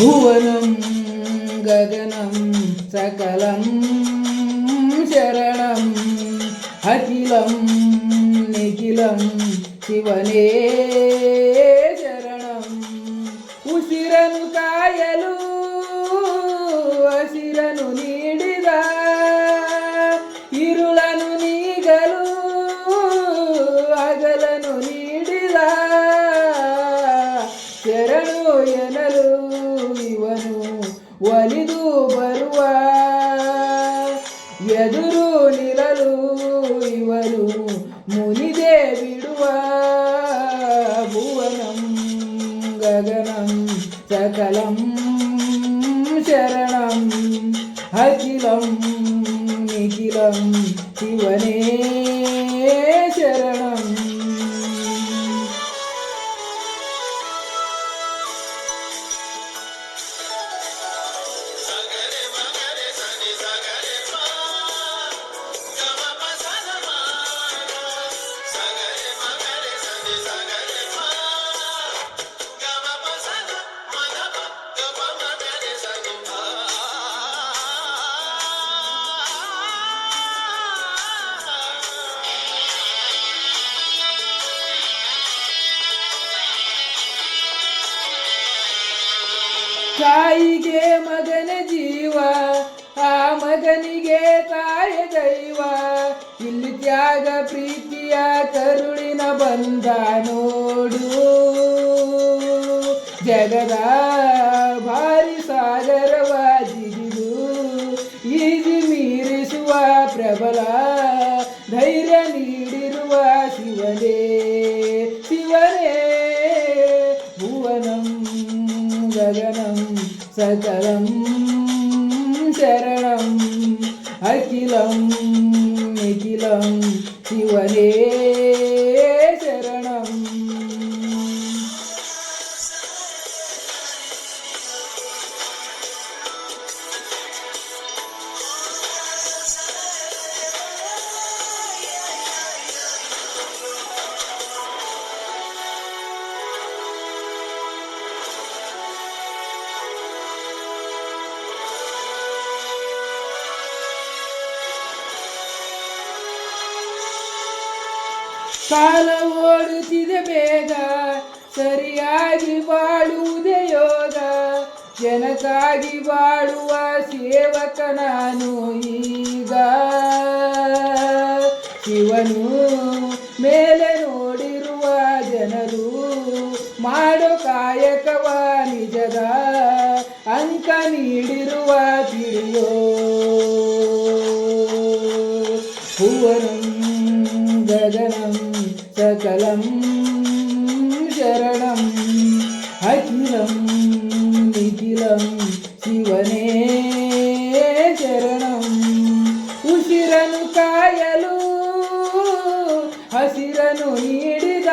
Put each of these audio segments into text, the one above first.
ಭುವನಂ ಗಗನಂ ಸಕಲಂ ಶರಣಂ ಅಖಿಲಂ ನಿಖಿಲಂ ಶಿವನೇ ಶರಣಂ. ಉಸಿರನು ಕಾಯಲು ಹಸಿರನು ನೀಡಿದ, ಇರುಳನು ನೀಗಲು ಹಗಲನು ನೀಡಿದ. ಶರಣು ಎನ್ನಲು ಇವನು ಒಲಿದು ಬರುವ, ಎದುರು ನಿಲ್ಲಲು ಇವರು ಮುನಿದೆ ಬಿಡುವ. ಭುವನಂ ಗಗನಂ ಸಕಲಂ ಶರಣಂ ಅಖಿಲಂ ನಿಖಿಲಂ ಶಿವನೇ ಶರಣಂ. ತಾಯಿಗೆ ಮಗನ ಜೀವ, ಆ ಮಗನಿಗೆ ತಾಯ ದೈವ. ಇಲ್ಲಿ ತ್ಯಾಗ ಪ್ರೀತಿಯ ಕರುಳಿನ ಬಂದ ನೋಡು. ಜಗದ ಭಾರಿ ಸಾಗರವ ಜಿಗಿದು ಈಜಿ ಮೀರಿಸುವ ಪ್ರಬಲ ಧೈರ್ಯ ನೀಡಿರುವ ಶಿವನೇ ಶಿವನೇ. ಭುವನಂ ಗಗನಂ ಸಕಲಂ ಶರಣಂ ಅಖಿಲಂ ನಿಖಿಲಂ ಶಿವನೇ ಶರಣಂ. ಕಾಲ ಓಡುತ್ತಿದೆ ಬೇಗ, ಸರಿಯಾಗಿ ಬಾಳುವುದೇ ಯೋಗ. ಜನಕ್ಕಾಗಿ ಬಾಳುವ ಸೇವಕ ನಾನು ಈಗ. ಶಿವನು ಮೇಲೆ ನೋಡಿರುವ ಜನರು ಮಾಡೋ ಕಾಯಕವ ನಿಜದ ಅಂಕ ನೀಡಿರುವ ತಿಳಿಯೋ. ಭುವನಂ ಗಗನಂ ಸಕಲಂ ಶರಣಂ ಅಖಿಲಂ ನಿಖಿಲಂ ಶಿವನೇ ಶರಣಂ. ಉಸಿರನು ಕಾಯಲು ಹಸಿರನು ನೀಡಿದ,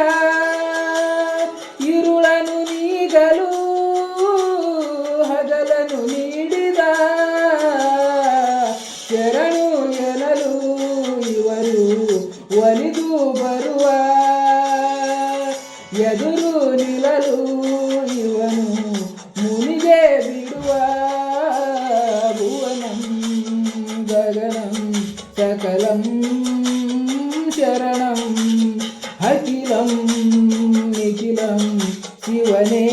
ಇರುಳನು ನೀಗಲು ಹಗಲನು ನೀಡಿದ. ಶರಣು ಎನ್ನಲು ಇವರು ಒಲಿದು ಬರುವ, ಎದುರು ನಿಲ್ಲಲು ಇವನು ಮುನಿಗೆ ಬಿಡುವ. ಭುವನಂ ಗಗನಂ ಸಕಲಂ ಶರಣಂ ಅಖಿಲಂ ನಿಖಿಲಂ ಶಿವನೇ